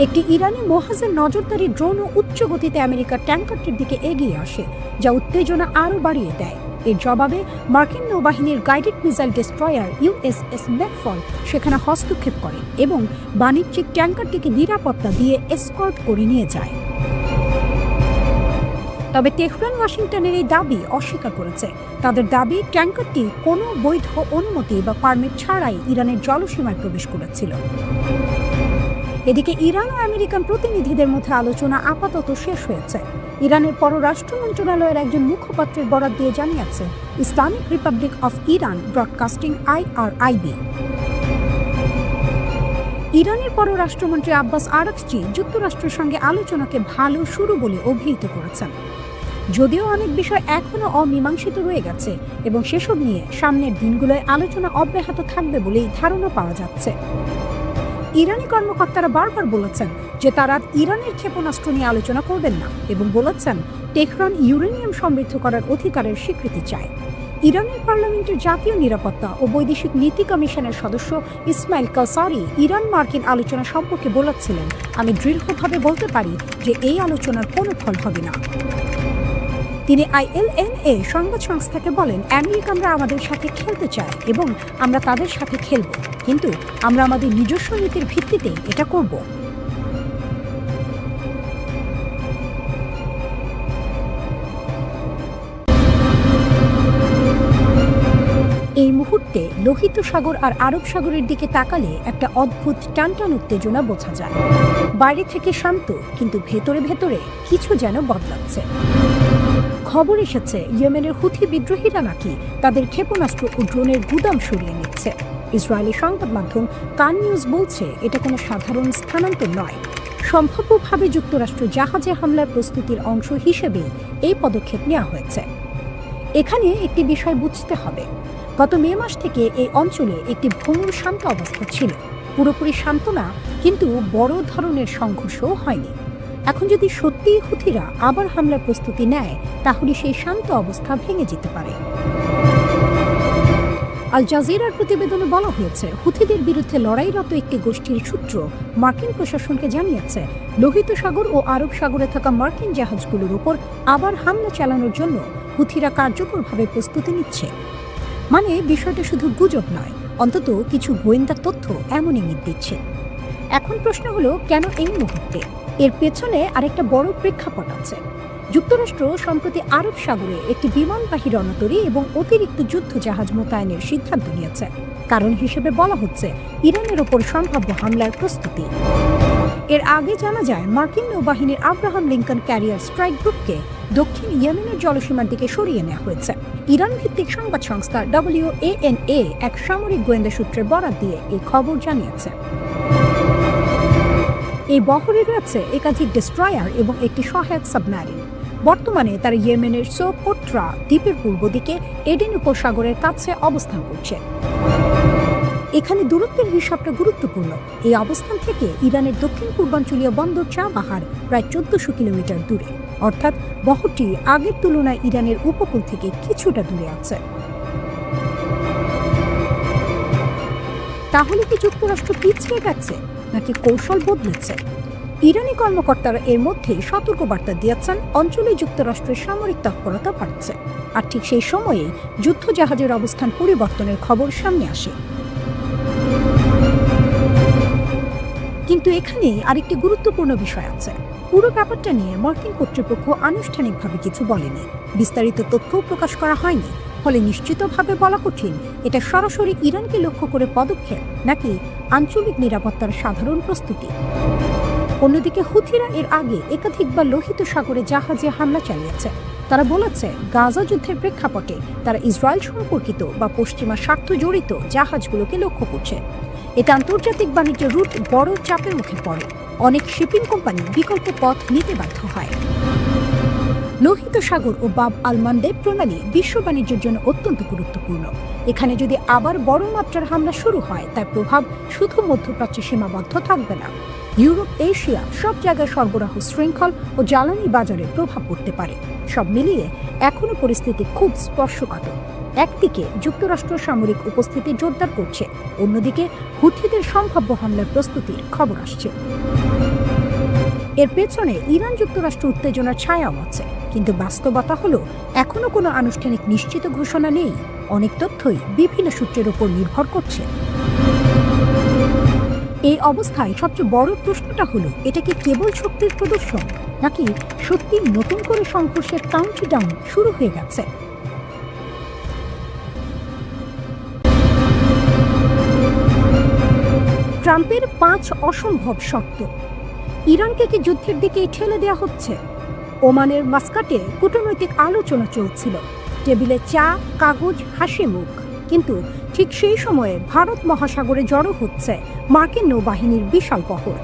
একটি ইরানি মোহাজের নজরদারি ড্রোনও উচ্চ গতিতে আমেরিকার ট্যাঙ্কারটির দিকে এগিয়ে আসে, যা উত্তেজনা আরও বাড়িয়ে দেয়। এর জবাবে মার্কিন নৌবাহিনীর guided missile destroyer USS McFall সেখানে হস্তক্ষেপ করে এবং বাণিজ্যিক ট্যাঙ্কারটিকে নিরাপত্তা দিয়ে এসকর্ট করে নিয়ে যায়। তবে তেহরান ওয়াশিংটনের এই দাবি অস্বীকার করেছে। তাদের দাবি, ট্যাঙ্কারটি কোনো বৈধ অনুমতি বা পারমিট ছাড়াই ইরানের জলসীমায় প্রবেশ করেছিল। এদিকে ইরান ও আমেরিকান প্রতিনিধিদের মধ্যে আলোচনা আপাতত শেষ হয়েছে। ইরানের পররাষ্ট্র মন্ত্রণালয়ের একজন মুখপাত্রের বরাত দিয়ে জানিয়েছে, Islamic Republic of Iran broadcasting IRIB। ইরানের পররাষ্ট্রমন্ত্রী আব্বাস আরাকচি যুক্তরাষ্ট্রের সঙ্গে আলোচনাকে ভালো শুরু বলে অভিহিত করেছেন। যদিও অনেক বিষয় এখনও অমীমাংসিত রয়ে গেছে এবং সেসব নিয়ে সামনের দিনগুলোয় আলোচনা অব্যাহত থাকবে বলেই ধারণা পাওয়া যাচ্ছে। ইরানি কর্মকর্তারা বারবার বলেছেন যে তারা ইরানের ক্ষেপণাস্ত্র নিয়ে আলোচনা করবেন না এবং বলেছেন তেহরান ইউরেনিয়াম সমৃদ্ধ করার অধিকারের স্বীকৃতি চায়। ইরানের পার্লামেন্টের জাতীয় নিরাপত্তা ও বৈদেশিক নীতি কমিশনের সদস্য ইসমাইল কাউসারি ইরান মার্কিন আলোচনা সম্পর্কে বলেছিলেন, আমি দৃঢ়ভাবে বলতে পারি যে এই আলোচনার কোনো ফল হবে না। তিনি ILNA সংবাদ সংস্থাকে বলেন, আমেরিকানরা আমাদের সাথে খেলতে চায় এবং আমরা তাদের সাথে খেলব, কিন্তু আমরা আমাদের নিজস্ব নীতির ভিত্তিতে এটা করব। এই মুহূর্তে লোহিত সাগর আর আরব সাগরের দিকে তাকালে একটা অদ্ভুত টানটান উত্তেজনা বোঝা যায়। বাইরে থেকে শান্ত, কিন্তু ভেতরে ভেতরে কিছু যেন বদলাচ্ছে। খবর এসেছে ইয়েমেনের হুথি বিদ্রোহীরা নাকি তাদের ক্ষেপণাস্ত্র ও ড্রোনের গুদাম সরিয়ে নিচ্ছে। ইসরায়েলি সংবাদ মাধ্যম কান নিউজ বলছে এটা কোনো সাধারণ স্থানান্তর নয়, সম্ভাব্যভাবে যুক্তরাষ্ট্র জাহাজে হামলার প্রস্তুতির অংশ হিসেবেই এই পদক্ষেপ নেওয়া হয়েছে। এখানে একটি বিষয় বুঝতে হবে, গত মে মাস থেকে এই অঞ্চলে একটি ভঙ্গুর শান্ত অবস্থা ছিল। পুরোপুরি শান্ত না, কিন্তু বড় ধরনের সংঘর্ষও হয়নি। এখন যদি সত্যিই হুথিরা আবার হামলার প্রস্তুতি নেয়, তাহলে সেই শান্ত অবস্থা ভেঙে যেতে পারে। আল জাজিরার প্রতিবেদনে বলা হয়েছে, হুথিদের বিরুদ্ধে লড়াইরত একটি গোষ্ঠীর সূত্র মার্কিন প্রশাসনকে জানিয়েছে লোহিত সাগর ও আরব সাগরে থাকা মার্কিন জাহাজগুলোর উপর আবার হামলা চালানোর জন্য হুথিরা কার্যকরভাবে প্রস্তুতি নিচ্ছে। মানে বিষয়টা শুধু গুজব নয়, অন্তত কিছু গোয়েন্দা তথ্য এমন ইঙ্গিত দিচ্ছে। এখন প্রশ্ন হলো, কেন এই মুহূর্তে? এর পেছনে আরেকটা বড় প্রেক্ষাপট আছে। যুক্তরাষ্ট্র সম্প্রতি আরব সাগরে একটি বিমানবাহী রণতরী এবং অতিরিক্ত যুদ্ধ জাহাজ মোতায়েনের সিদ্ধান্ত নিয়েছে। কারণ হিসেবে বলা হচ্ছে ইরানের ওপর সম্ভাব্য হামলার প্রস্তুতি। এর আগে জানা যায় মার্কিন নৌবাহিনীর আব্রাহাম লিঙ্কন ক্যারিয়ার স্ট্রাইক গ্রুপকে দক্ষিণ ইয়েমেনের জলসীমার দিকে সরিয়ে নেওয়া হয়েছে। ইরান ভিত্তিক সংবাদ সংস্থা WANA এক সামরিক গোয়েন্দা সূত্রে বরাত দিয়ে এই খবর জানিয়েছে। এই বহরে রয়েছে একাধিক ডেস্ট্রয়ার এবং একটি সহায়ক সাবমেরিন। বর্তমানে তারা ইয়েমেনের সোকোট্রা দ্বীপের পূর্ব দিকে এডেন উপসাগরের কাছে অবস্থান করছে। এখানে দূরত্বের হিসাবটা গুরুত্বপূর্ণ। এই অবস্থান থেকে ইরানের দক্ষিণ পূর্বাঞ্চলীয় বন্দর চাবাহার প্রায় 1400 কিলোমিটার দূরে, অর্থাৎ বহরটি আগের তুলনায় ইরানের উপকূল থেকে কিছুটা দূরে আছে। তাহলে কি যুক্তরাষ্ট্র পিছিয়ে গেছে নাকি কৌশল বদলেছে? ইরানি কর্মকর্তারা এর মধ্যেই সতর্কবার্তা দিয়েছেন অঞ্চলে যুক্তরাষ্ট্রের সামরিক তৎপরতা বাড়ছে। আর ঠিক সেই সময়ে যুদ্ধ জাহাজের অবস্থান পরিবর্তনের খবর সামনে আসে। কিন্তু এখানে আরেকটি গুরুত্বপূর্ণ বিষয় আছে। পুরো ব্যাপারটা নিয়ে মার্কিন কর্তৃপক্ষ আনুষ্ঠানিকভাবে কিছু বলেনি, বিস্তারিত তথ্যও প্রকাশ করা হয়নি। ফলে নিশ্চিতভাবে বলা কঠিন এটা সরাসরি ইরানকে লক্ষ্য করে পদক্ষেপ নাকি আঞ্চলিক নিরাপত্তার সাধারণ প্রস্তুতি। অন্যদিকে হুথিরা এর আগে একাধিকবার লোহিত সাগরে জাহাজে হামলা চালিয়েছে। তারা বলেছে গাজা যুদ্ধের প্রেক্ষাপটে তারা ইসরায়েল সম্পর্কিত বা পশ্চিমা স্বার্থ জড়িত জাহাজগুলোকে লক্ষ্য করছে। এতে আন্তর্জাতিক বাণিজ্য রুট বড় চাপের মুখে পড়ে। অনেক শিপিং কোম্পানি বিকল্প পথ নিতে বাধ্য হয়। লোহিত সাগর ও বাব আল মানদেব প্রণালী বিশ্ব বাণিজ্যের জন্য অত্যন্ত গুরুত্বপূর্ণ। এখানে যদি আবার বড় মাত্রার হামলা শুরু হয়, তার প্রভাব শুধু মধ্যপ্রাচ্যে সীমাবদ্ধ থাকবে না। ইউরোপ, এশিয়া সব জায়গায় সরবরাহ শৃঙ্খল ও জ্বালানি বাজারে প্রভাব পড়তে পারে। সব মিলিয়ে এখনো পরিস্থিতি খুব স্পর্শকাতর। একদিকে যুক্তরাষ্ট্র সামরিক উপস্থিতি জোরদার করছে, অন্যদিকে হুথিদের সম্ভাব্য হামলার প্রস্তুতির খবর আসছে। এর পেছনে ইরান যুক্তরাষ্ট্র উত্তেজনার ছায়াও আছে, কিন্তু বাস্তবতা হলো এখনো কোনো আনুষ্ঠানিক নিশ্চিত ঘোষণা নেই। অনেক তথ্যই বিভিন্ন সূত্রের উপর নির্ভর করছে। এই অবস্থায় সবচেয়ে বড় প্রশ্নটা হলো, এটা কি কেবল শক্তির প্রদর্শন, নাকি সত্যি নতুন করে সংঘর্ষের কাউন্টডাউন শুরু হয়ে গেছে? ট্রাম্পের 5 অসম্ভব শর্ত। ইরানকে কি যুদ্ধের দিকেই ঠেলে দেওয়া হচ্ছে? ওমানের মাস্কাটে কূটনৈতিক আলোচনা চলছিল, টেবিলে চা, কাগজ, হাসি মুখ। কিন্তু ঠিক সেই সময়ে ভারত মহাসাগরে জড়ো হচ্ছে মার্কিন নৌবাহিনীর বিশাল বহর।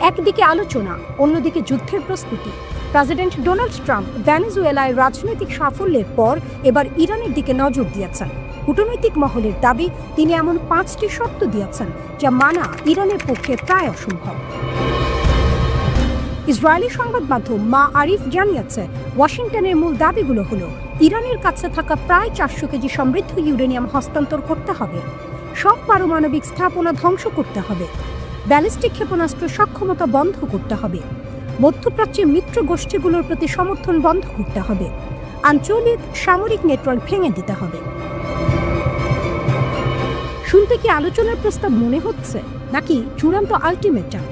একদিকে আলোচনা, অন্যদিকে যুদ্ধের প্রস্তুতি। প্রেসিডেন্ট ডোনাল্ড ট্রাম্প ভেনেজুয়েলায় রাজনৈতিক সাফল্যের পর এবার ইরানের দিকে নজর দিয়েছেন। কূটনৈতিক মহলের দাবি, তিনি এমন 5টি শর্ত দিয়েছেন যা মানা ইরানের পক্ষে প্রায় অসম্ভব। ইসরায়েলি সংবাদ মাধ্যম মা আরিফ জানিয়েছে, ওয়াশিংটনের মূল দাবিগুলো হলো ইরানের কাছে থাকা প্রায় 400 কেজি সমৃদ্ধ ইউরেনিয়াম হস্তান্তর করতে হবে, সব পারমাণবিক স্থাপনা ধ্বংস করতে হবে, ব্যালিস্টিক ক্ষেপণাস্ত্র সক্ষমতা বন্ধ করতে হবে, মধ্যপ্রাচ্যের মিত্র গোষ্ঠীগুলোর প্রতি সমর্থন বন্ধ করতে হবে, আঞ্চলিক সামরিক নেটওয়ার্ক ভেঙে দিতে হবে। শুনতে কি আলোচনার প্রস্তাব মনে হচ্ছে, নাকি চূড়ান্ত আলটিমেটাম?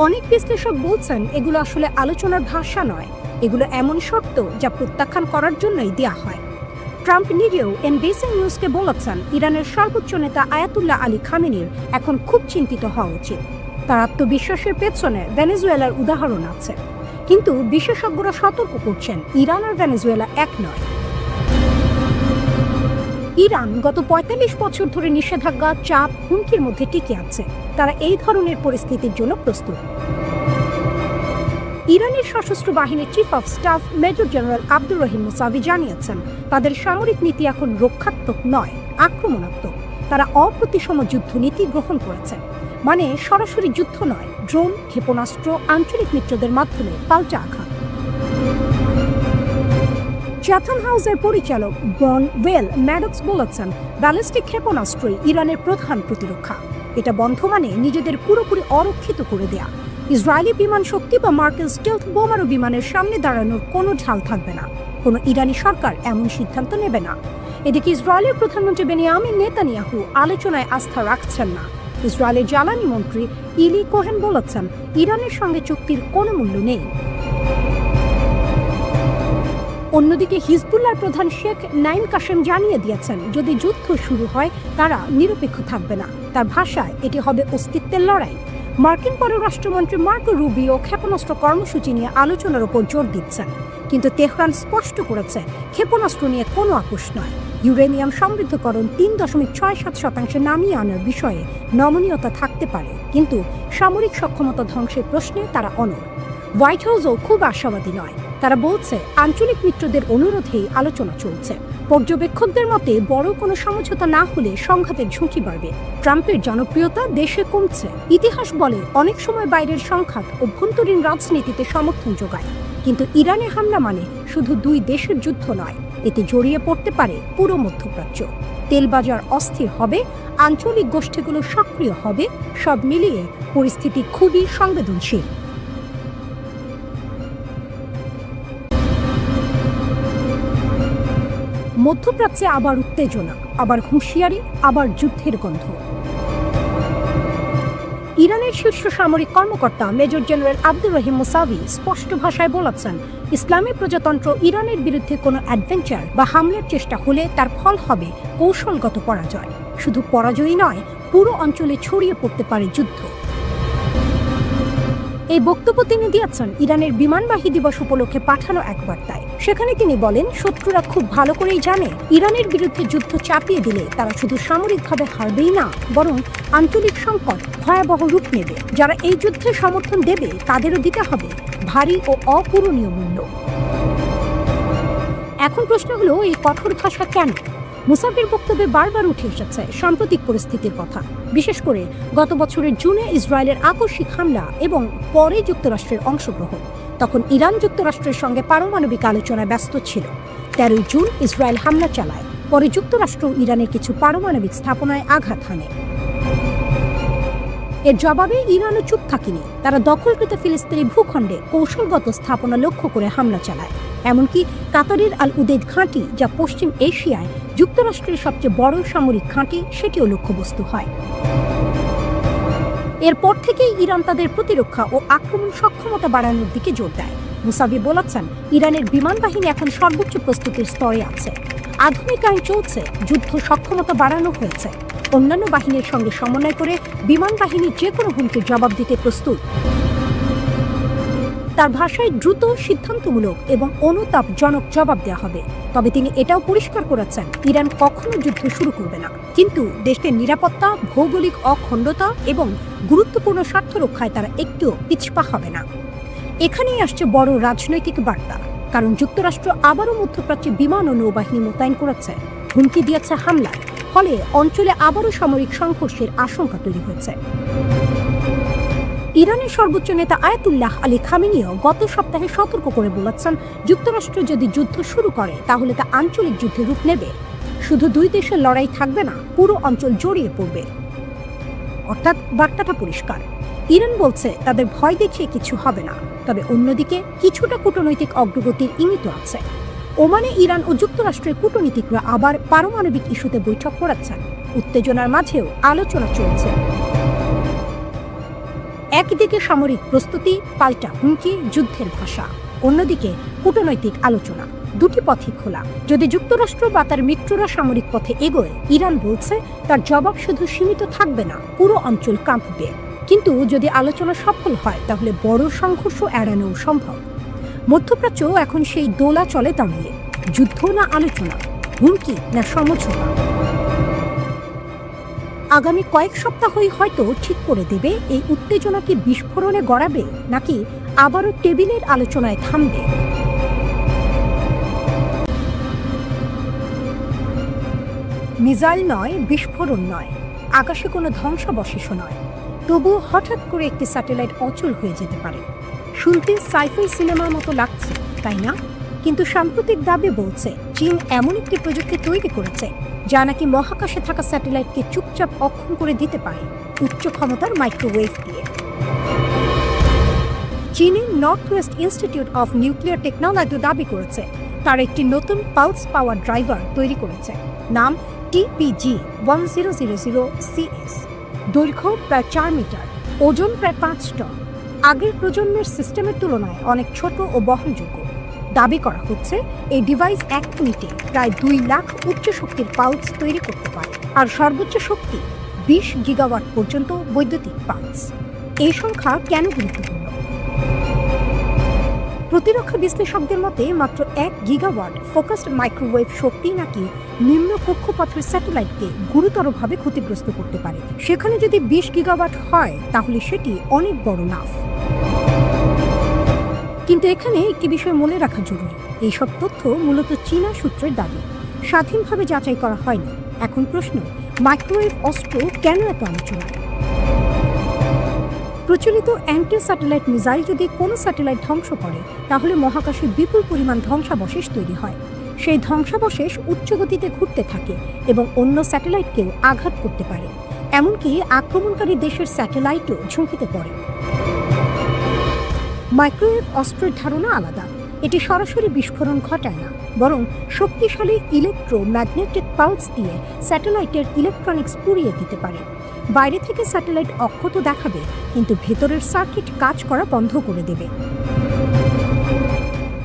অনেক বিশ্লেষক বলছেন এগুলো আসলে আলোচনার ভাষা নয়, এগুলো এমন শর্ত যা প্রত্যাখ্যান করার জন্যই দেয়া হয়। ট্রাম্প নিজেও এনবিসি নিউজকে বলেছেন, ইরানের সর্বোচ্চ নেতা আয়াতুল্লাহ আলী খামেনির এখন খুব চিন্তিত হওয়া উচিত। তার আত্মবিশ্বাসের পেছনে ভেনেজুয়েলার উদাহরণ আছে, কিন্তু বিশেষজ্ঞরা সতর্ক করছেন, ইরান আর ভেনেজুয়েলা এক নয়। ইরান গত 45 বছর ধরে নিষেধাজ্ঞা, চাপ, হুমকির মধ্যে টিকে আছে। তারা এই ধরনের পরিস্থিতির জন্য প্রস্তুত। ইরানের সশস্ত্র বাহিনীর chief of staff major general Abdur Rahim Musavi জানিয়েছেন, তাদের সামরিক নীতি এখন রক্ষাত্মক নয়, আক্রমণাত্মক। তারা অপ্রতিসম যুদ্ধ নীতি গ্রহণ করেছে, মানে সরাসরি যুদ্ধ নয়, ড্রোন, ক্ষেপণাস্ত্র, আঞ্চলিক মিত্রদের মাধ্যমে পাল্টা আঘাত। চ্যাথম হাউসের পরিচালক ব্রন ওয়েল ম্যাডক্স বলেছেন, ব্যালিস্টিক ক্ষেপণাস্ত্রই ইরানের প্রধান প্রতিরক্ষা। এটা বন্ধ মানে নিজেদের পুরোপুরি অরক্ষিত করে দেয়া। ইসরায়েলি বিমান শক্তি বা মার্কিন স্টেলথ বোমারু বিমানের সামনে দাঁড়ানোর কোনো ঢাল থাকবে না। কোনো ইরানি সরকার এমন সিদ্ধান্ত নেবে না। এদিকে ইসরায়েলের প্রধানমন্ত্রী বেনিয়ামিন নেতানিয়াহু আলোচনায় আস্থা রাখছেন না। ইসরায়েলের জ্বালানি মন্ত্রী ইলি কোহেন বলেছেন, ইরানের সঙ্গে চুক্তির কোনো মূল্য নেই। অন্যদিকে হিজবুল্লাহর প্রধান শেখ নাইম কাশেম জানিয়ে দিয়েছেন, যদি যুদ্ধ শুরু হয় তারা নিরপেক্ষ থাকবে না। তার ভাষায় এটি হবে অস্তিত্বের লড়াই। মার্কিন পররাষ্ট্রমন্ত্রী মার্কো রুবিও ক্ষেপণাস্ত্র কর্মসূচি নিয়ে আলোচনার উপর জোর দিচ্ছেন, কিন্তু তেহরান স্পষ্ট করেছে, ক্ষেপণাস্ত্র নিয়ে কোনো আপোষ নয়। ইউরেনিয়াম সমৃদ্ধকরণ 3.67% নামিয়ে আনার বিষয়ে নমনীয়তা থাকতে পারে, কিন্তু সামরিক সক্ষমতা ধ্বংসের প্রশ্নে তারা অনড়। হোয়াইট হাউসও খুব আশাবাদী নয়। তারা বলছে, আঞ্চলিক মিত্রদের অনুরোধেই আলোচনা চলছে। পর্যবেক্ষকদের মতে বড় কোনো সমঝোতা না হলে সংঘাতের ঝুঁকি বাড়বে। ট্রাম্পের জনপ্রিয়তা দেশে কমছে। ইতিহাস বলে, অনেক সময় বাইরের সংঘাত অভ্যন্তরীণ রাজনীতিতে সমর্থন যোগায়। কিন্তু ইরানে হামলা মানে শুধু 2 দেশের যুদ্ধ নয়, এতে জড়িয়ে পড়তে পারে পুরো মধ্যপ্রাচ্য। তেলবাজার অস্থির হবে, আঞ্চলিক গোষ্ঠীগুলো সক্রিয় হবে। সব মিলিয়ে পরিস্থিতি খুবই সংবেদনশীল। মধ্যপ্রাচ্যে আবার উত্তেজনা, আবার হুঁশিয়ারি, আবার যুদ্ধের গন্ধ। ইরানের শীর্ষ সামরিক কর্মকর্তা major general Abdur Rahim Musavi স্পষ্ট ভাষায় বলেছেন, ইসলামী প্রজাতন্ত্র ইরানের বিরুদ্ধে কোনো অ্যাডভেঞ্চার বা হামলার চেষ্টা হলে তার ফল হবে কৌশলগত পরাজয়। শুধু পরাজয়ই নয়, পুরো অঞ্চলে ছড়িয়ে পড়তে পারে যুদ্ধ। এই বক্তব্য তিনি দিয়েছেন ইরানের বিমানবাহী দিবস উপলক্ষে পাঠানো এক বার্তায়। সেখানে তিনি বলেন, শত্রুরা খুব ভালো করেই জানে ইরানের বিরুদ্ধে যুদ্ধ চাপিয়ে দিলে তারা শুধু সামরিকভাবে হারবেই না, বরং আঞ্চলিক সংকট ভয়াবহ রূপ নেবে। যারা এই যুদ্ধে সমর্থন দেবে তাদেরও দিতে হবে ভারী ও অপূরণীয় মূল্য। এখন প্রশ্ন হলো, এই কঠোর ভাষা কেন? মুসাফির বক্তব্যে বারবার উঠে এসেছে সাম্প্রতিক পরিস্থিতির কথা, বিশেষ করে গত বছরের জুনে ইসরায়েলের আকস্মিক হামলা এবং পরে যুক্তরাষ্ট্রের অংশগ্রহণ। তখন ইরান যুক্তরাষ্ট্রের সঙ্গে পারমাণবিক আলোচনায় ব্যস্ত ছিল। 13 জুন ইসরায়েল হামলা চালায়, পরে যুক্তরাষ্ট্র ইরানের কিছু পারমাণবিক স্থাপনায় আঘাত হানে। এর জবাবে ইরানও চুপ থাকেনি। তারা দখলকৃত ফিলিস্তিনি ভূখণ্ডে কৌশলগত স্থাপনা লক্ষ্য করে হামলা চালায়। এমনকি কাতারের আল উদেদ ঘাঁটি, যা পশ্চিম এশিয়ায় যুক্তরাষ্ট্রের সবচেয়ে বড় সামরিক ঘাঁটি, সেটিও লক্ষ্যবস্তু হয়। এরপর থেকেই ইরান তাদের প্রতিরক্ষা ও আক্রমণ সক্ষমতা বাড়ানোর দিকে জোর দেয়। মুসাভি বলেছেন, ইরানের বিমান বাহিনী এখন সর্বোচ্চ প্রস্তুতির স্তরে আছে। আধুনিকায়ন চলছে, যুদ্ধ সক্ষমতা বাড়ানো হয়েছে। অন্যান্য বাহিনীর সঙ্গে সমন্বয় করে বিমান বাহিনী যে কোনো হুমকির জবাব দিতে প্রস্তুত। তার ভাষায় দ্রুত, সিদ্ধান্তমূলক এবং অনুতাপজনক জবাব দেওয়া হবে। তবে তিনি এটাও পরিষ্কার করেছেন, ইরান কখনো যুদ্ধ শুরু করবে না, কিন্তু দেশের নিরাপত্তা, ভৌগোলিক অখণ্ডতা এবং গুরুত্বপূর্ণ স্বার্থ রক্ষায় তারা একটুও পিছপা হবে না। এখানেই আসছে বড় রাজনৈতিক বার্তা, কারণ যুক্তরাষ্ট্র আবারও মধ্যপ্রাচ্যে বিমান ও নৌবাহিনী মোতায়েন করেছে, হুমকি দিয়েছে হামলার। ফলে অঞ্চলে আবারও সামরিক সংঘর্ষের আশঙ্কা তৈরি হয়েছে। ইরানের সর্বোচ্চ নেতা আয়াতুল্লাহ আলী খামেনিও গত সপ্তাহে সতর্ক করে বলেছেন, যুক্তরাষ্ট্র যদি যুদ্ধ শুরু করে তাহলে তা আঞ্চলিক যুদ্ধে রূপ নেবে। শুধু দুই দেশের লড়াই থাকবে না, পুরো অঞ্চল জড়িয়ে পড়বে। অর্থাৎ বার্তাটা পরিষ্কার, ইরান বলছে তাদের ভয় দেখিয়ে কিছু হবে না। তবে অন্যদিকে কিছুটা কূটনৈতিক অগ্রগতির ইঙ্গিত আছে। ওমানে ইরান ও যুক্তরাষ্ট্রের কূটনীতিকরা আবার পারমাণবিক ইস্যুতে বৈঠক করেছেন। উত্তেজনার মাঝেও আলোচনা চলছে। একদিকে সামরিক প্রস্তুতি, পাল্টা হুমকি, যুদ্ধের ভাষা, অন্যদিকে কূটনৈতিক আলোচনা। দুটি পথই খোলা। যদি যুক্তরাষ্ট্র বা তার মিত্ররা সামরিক পথে এগোয়, ইরান বলছে তার জবাব শুধু সীমিত থাকবে না, পুরো অঞ্চল কাঁপবে। কিন্তু যদি আলোচনা সফল হয় তাহলে বড় সংঘর্ষ এড়ানো সম্ভব। মধ্যপ্রাচ্য এখন সেই দোলা চলে দাঁড়িয়ে, যুদ্ধ না আলোচনা, হুমকি না সমঝোতা। আগামী কয়েক সপ্তাহই হয়তো ঠিক করে দেবে এই উত্তেজনা কি বিস্ফোরণে গড়াবে নাকি আবারও টেবিলের আলোচনায় থামবে। মিসাইল নয়, বিস্ফোরণ নয়, আকাশে কোনো ধ্বংসাবশেষও নয়, তবুও হঠাৎ করে একটি স্যাটেলাইট অচল হয়ে যেতে পারে। শুনতে সাইফাই সিনেমার মতো লাগছে, তাই না? কিন্তু সাম্প্রতিক দাবি বলছে চীন এমন একটি প্রযুক্তি তৈরি করেছে যা নাকি মহাকাশে থাকা স্যাটেলাইটকে চুপচাপ অক্ষম করে দিতে পারে উচ্চ ক্ষমতার মাইক্রোওয়েভ দিয়ে। চীনের north West institute of nuclear technology দাবি করেছে তার একটি নতুন পালস পাওয়ার ড্রাইভার তৈরি করেছে, নাম TPG-1000CS। দৈর্ঘ্য প্রায় 4 মিটার, ওজন প্রায় 5 টন। আগের প্রজন্মের সিস্টেমের তুলনায় অনেক ছোট ও বহনযোগ্য। দাবি করা হচ্ছে এই ডিভাইস 1 মিনিটে প্রায় 2 লাখ উচ্চ শক্তির পালস তৈরি করতে পারে, আর সর্বোচ্চ শক্তি 20 গিগাওয়াট পর্যন্ত বৈদ্যুতিক পালস। এই সংখ্যা কেন গুরুত্বপূর্ণ? প্রতিরক্ষা বিশ্লেষকদের মতে মাত্র 1 গিগাওয়াট ফোকাসড মাইক্রোওয়েভ শক্তি নাকি নিম্ন কক্ষপথের স্যাটেলাইটকে গুরুতরভাবে ক্ষতিগ্রস্ত করতে পারে। সেখানে যদি 20 গিগাওয়াট হয় তাহলে সেটি অনেক বড় লাভ। কিন্তু এখানে একটি বিষয় মনে রাখা জরুরি, এইসব তথ্য মূলত চীনা সূত্রের দাবি, স্বাধীনভাবে যাচাই করা হয়নি। এখন প্রশ্ন, মাইক্রোওয়েভ অস্ত্র কেন এত আলোচনায়? প্রচলিত অ্যান্টি স্যাটেলাইট মিসাইল যদি কোনো স্যাটেলাইট ধ্বংস করে তাহলে মহাকাশে বিপুল পরিমাণ ধ্বংসাবশেষ তৈরি হয়। সেই ধ্বংসাবশেষ উচ্চ গতিতে ঘুরতে থাকে এবং অন্য স্যাটেলাইটকেও আঘাত করতে পারে। এমনকি আক্রমণকারী দেশের স্যাটেলাইটও ঝুঁকিতে পড়ে। মাইক্রোওয়েভ অস্ত্রের ধারণা আলাদা। এটি সরাসরি বিস্ফোরণ ঘটায় না, বরং শক্তিশালী ইলেকট্রোম্যাগনেটিক পালস দিয়ে স্যাটেলাইটের ইলেকট্রনিক্স পুড়িয়ে দিতে পারে। বাইরে থেকে স্যাটেলাইট অক্ষত দেখাবে, কিন্তু ভেতরের সার্কিট কাজ করা বন্ধ করে দেবে।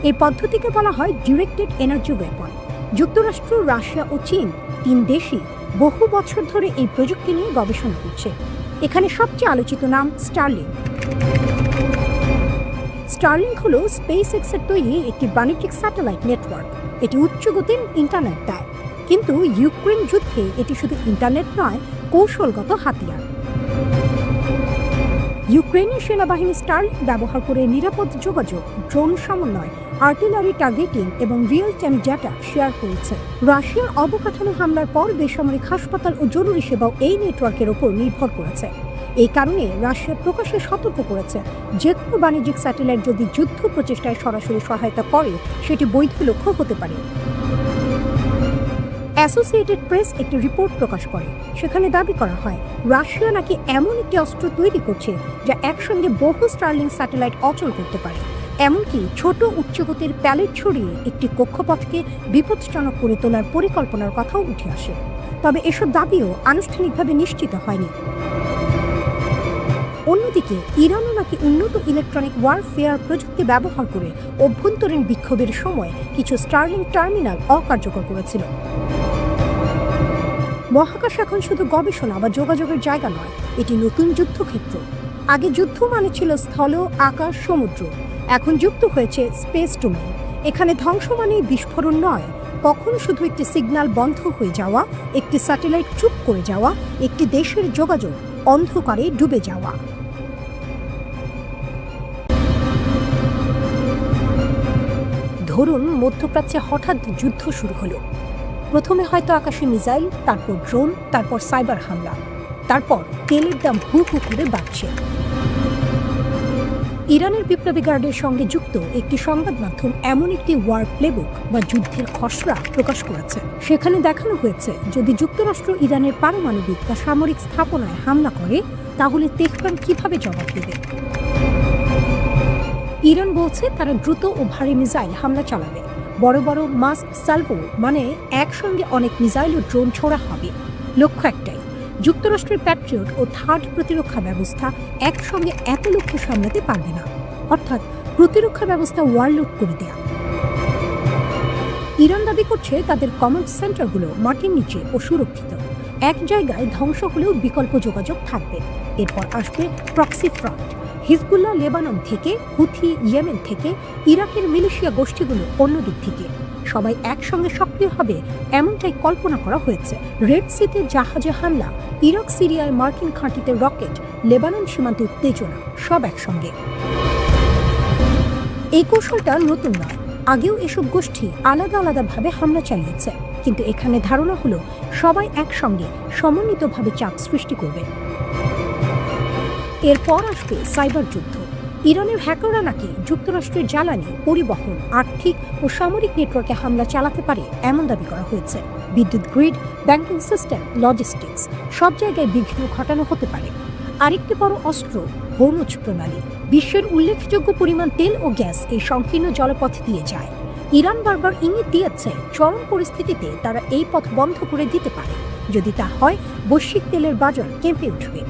এই পদ্ধতিকে বলা হয় ডিরেক্টেড এনার্জি ওয়েপন। যুক্তরাষ্ট্র, রাশিয়া ও চীন 3 দেশই বহু বছর ধরে এই প্রযুক্তি নিয়ে গবেষণা করছে। এখানে সবচেয়ে আলোচিত নাম স্টারলিংক। স্টারলিংক হলো স্পেস এক্সের তৈরি একটি বাণিজ্যিক স্যাটেলাইট নেটওয়ার্ক। এটি উচ্চ গতির ইন্টারনেট দেয়, কিন্তু ইউক্রেন যুদ্ধে এটি শুধু ইন্টারনেট নয়, কৌশলগত হাতিয়ার। ইউক্রেনীয় সেনাবাহিনী স্টারলিংক ব্যবহার করে নিরাপদ যোগাযোগ, ড্রোন সমন্বয়, আর্টিলারি টার্গেটিং এবং রিয়েল টাইম ডেটা শেয়ার করেছে। রাশিয়ার অবকাঠামো হামলার পর বেসামরিক হাসপাতাল ও জরুরি সেবাও এই নেটওয়ার্কের ওপর নির্ভর করেছে। এই কারণে রাশিয়া প্রকাশ্যে সতর্ক করেছে, যে কোনো বাণিজ্যিক স্যাটেলাইট যদি যুদ্ধ প্রচেষ্টায় সরাসরি সহায়তা করে, সেটি বৈধ লক্ষ্য হতে পারে। অ্যাসোসিয়েটেড প্রেস একটি রিপোর্ট প্রকাশ করে। সেখানে দাবি করা হয় রাশিয়া নাকি এমন একটি অস্ত্র তৈরি করছে যা একসঙ্গে বহু স্টারলিংক স্যাটেলাইট অচল করতে পারে। এমনকি ছোট উচ্চগতির প্যালেট ছড়িয়ে একটি কক্ষপথকে বিপজ্জনক করে তোলার পরিকল্পনার কথাও উঠে আসে। তবে এসব দাবিও আনুষ্ঠানিকভাবে নিশ্চিত হয়নি। অন্যদিকে ইরানও নাকি উন্নত ইলেকট্রনিক ওয়ারফেয়ার প্রযুক্তি ব্যবহার করে অভ্যন্তরীণ বিক্ষোভের সময় কিছু স্টারলিংক টার্মিনাল অকার্যকর করেছিল। মহাকাশ এখন শুধু গবেষণা বা যোগাযোগের জায়গা নয়, এটি নতুন যুদ্ধক্ষেত্র। আগে যুদ্ধ মানে ছিল স্থল, আকাশ, সমুদ্র। এখন যুক্ত হয়েছে স্পেস ডোমেইন। এখানে ধ্বংস মানেই বিস্ফোরণ নয়, কখনো শুধু একটি সিগন্যাল বন্ধ হয়ে যাওয়া, একটি স্যাটেলাইট চুপ করে যাওয়া, একটি দেশের যোগাযোগ অন্ধকারে ডুবে যাওয়া। ধরুন মধ্যপ্রাচ্যে হঠাৎ যুদ্ধ শুরু হলো। প্রথমে হয়তো আকাশে মিসাইল, তারপর ড্রোন, তারপর সাইবার হামলা, তারপর তেলের দাম হু হু করে বাড়ছে। ইরানের বিপ্লবী গার্ডের সঙ্গে যুক্ত একটি সংবাদ মাধ্যম এমন একটি ওয়ার প্লেবুক বা যুদ্ধের খসড়া প্রকাশ করেছে। সেখানে দেখানো হয়েছে, যদি যুক্তরাষ্ট্র ইরানের পারমাণবিক বা সামরিক স্থাপনায় হামলা করে, তাহলে তেহরান কিভাবে জবাব দেবে। ইরান বলছে তারা দ্রুত ও ভারী মিসাইল হামলা চালাবে। বড় বড় মাস সালভো মানে একসঙ্গে অনেক মিসাইল ও ড্রোন ছোড়া হবে। লক্ষ্য একটাই, যুক্তরাষ্ট্রের প্যাট্রিয়ট ও থার্ড প্রতিরক্ষা ব্যবস্থা একসঙ্গে এত লক্ষ্য সামলাতে পারবে না, অর্থাৎ প্রতিরক্ষা ব্যবস্থা ওয়ারলুট করে দেয়া। ইরান দাবি করছে তাদের কমান্ড সেন্টারগুলো মাটির নিচে ও সুরক্ষিত। এক জায়গায় ধ্বংস হলেও বিকল্প যোগাযোগ থাকবে। এরপর আসবে প্রক্সি ফ্রন্ট, হিজবুল্লাহ লেবানন থেকে, হুথি ইয়েমেন থেকে, ইরাকের মিলিশিয়া গোষ্ঠীগুলো অন্যদিক থেকে। সবাই একসঙ্গে সক্রিয় হবে এমনটাই কল্পনা করা হয়েছে। রেড সিতে জাহাজে হামলা, ইরাক সিরিয়ায় মার্কিন ঘাঁটিতে রকেট, লেবানন সীমান্তে উত্তেজনা, সব একসঙ্গে। এই কৌশলটা নতুন নয়, আগেও এসব গোষ্ঠী আলাদা আলাদাভাবে হামলা চালিয়েছে, কিন্তু এখানে ধারণা হলো সবাই একসঙ্গে সমন্বিতভাবে চাপ সৃষ্টি করবে। এরপর আসবে সাইবার যুদ্ধ। ইরানের হ্যাকাররা নাকি যুক্তরাষ্ট্রের জ্বালানি, পরিবহন, আর্থিক ও সামরিক নেটওয়ার্কে হামলা চালাতে পারে এমন দাবি করা হয়েছে। বিদ্যুৎ গ্রিড, ব্যাংকিং সিস্টেম, লজিস্টিক্স সব জায়গায় বিঘ্ন ঘটানো হতে পারে। আরেকটি বড় অস্ত্র হরমুজ প্রণালী। বিশ্বের উল্লেখযোগ্য পরিমাণ তেল ও গ্যাস এই সংকীর্ণ জলপথ দিয়ে যায়। ইরান বারবার ইঙ্গিত দিয়েছে চরম পরিস্থিতিতে তারা এই পথ বন্ধ করে দিতে পারে। যদি তা হয়, বৈশ্বিক তেলের বাজার কেঁপে উঠবে।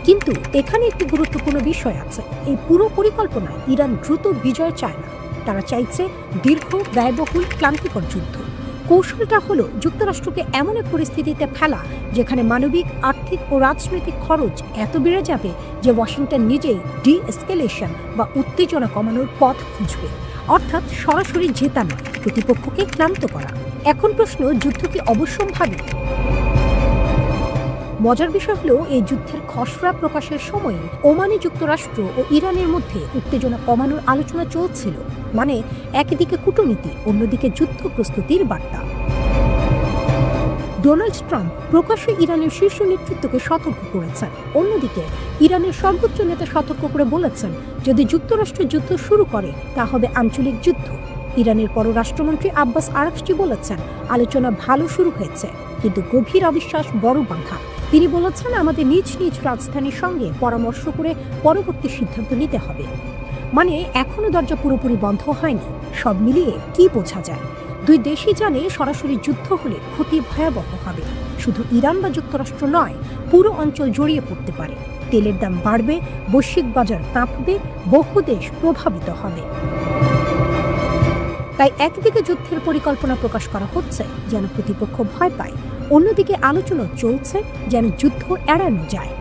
কিন্তু এখানে একটি গুরুত্বপূর্ণ বিষয় আছে। এই পুরো পরিকল্পনায় ইরান দ্রুত বিজয় চায় না, তারা চাইছে দীর্ঘ, ব্যয়বহুল, ক্লান্তিকর যুদ্ধ। কৌশলটা হলো যুক্তরাষ্ট্রকে এমন এক পরিস্থিতিতে ফেলা যেখানে মানবিক, আর্থিক ও রাজনৈতিক খরচ এত বেড়ে যাবে যে ওয়াশিংটন নিজেই ডি-এসকেলেশন বা উত্তেজনা কমানোর পথ খুঁজবে। অর্থাৎ সরাসরি জেতা নয়, প্রতিপক্ষকে ক্লান্ত করা। এখন প্রশ্ন, যুদ্ধ কি অবশ্যম্ভাবী? মজার বিষয় হলো, এই যুদ্ধের খসড়া প্রকাশের সময়ে ওমানে যুক্তরাষ্ট্র ও ইরানের মধ্যে উত্তেজনা কমানোর আলোচনা চলছিল। মানে একদিকে কূটনীতি, অন্যদিকে যুদ্ধ প্রস্তুতির বার্তা। ডোনাল্ড ট্রাম্প প্রকাশ্যে ইরানের শীর্ষ নেতৃত্বকে সতর্ক করেছেন। অন্যদিকে ইরানের সর্বোচ্চ নেতা সতর্ক করে বলেছেন, যদি যুক্তরাষ্ট্র যুদ্ধ শুরু করে তা হবে আঞ্চলিক যুদ্ধ। ইরানের পররাষ্ট্রমন্ত্রী আব্বাস আরাকচি বলেছেন, আলোচনা ভালো শুরু হয়েছে, কিন্তু গভীর অবিশ্বাস বড় বাধা। তিনি বলেছেন, আমাদের নিজ নিজ রাজধানীর সঙ্গে পরামর্শ করে পরবর্তী সিদ্ধান্ত নিতে হবে। মানে এখনো দরজা পুরোপুরি বন্ধ হয়নি। সব মিলিয়ে কি বোঝা যায়, দুই দেশই জানে সরাসরি যুদ্ধ হলে ক্ষতি ভয়াবহ হবে। শুধু ইরান বা যুক্তরাষ্ট্র নয়, পুরো অঞ্চল জড়িয়ে পড়তে পারে। তেলের দাম বাড়বে, বৈশ্বিক বাজার কাঁপবে, বহু দেশ প্রভাবিত হবে। তাই একদিকে যুদ্ধের পরিকল্পনা প্রকাশ করা হচ্ছে যেন প্রতিপক্ষ ভয় পায়, অন্যদিকে আলোচনা চলছে যেন যুদ্ধ এড়ানো যায়।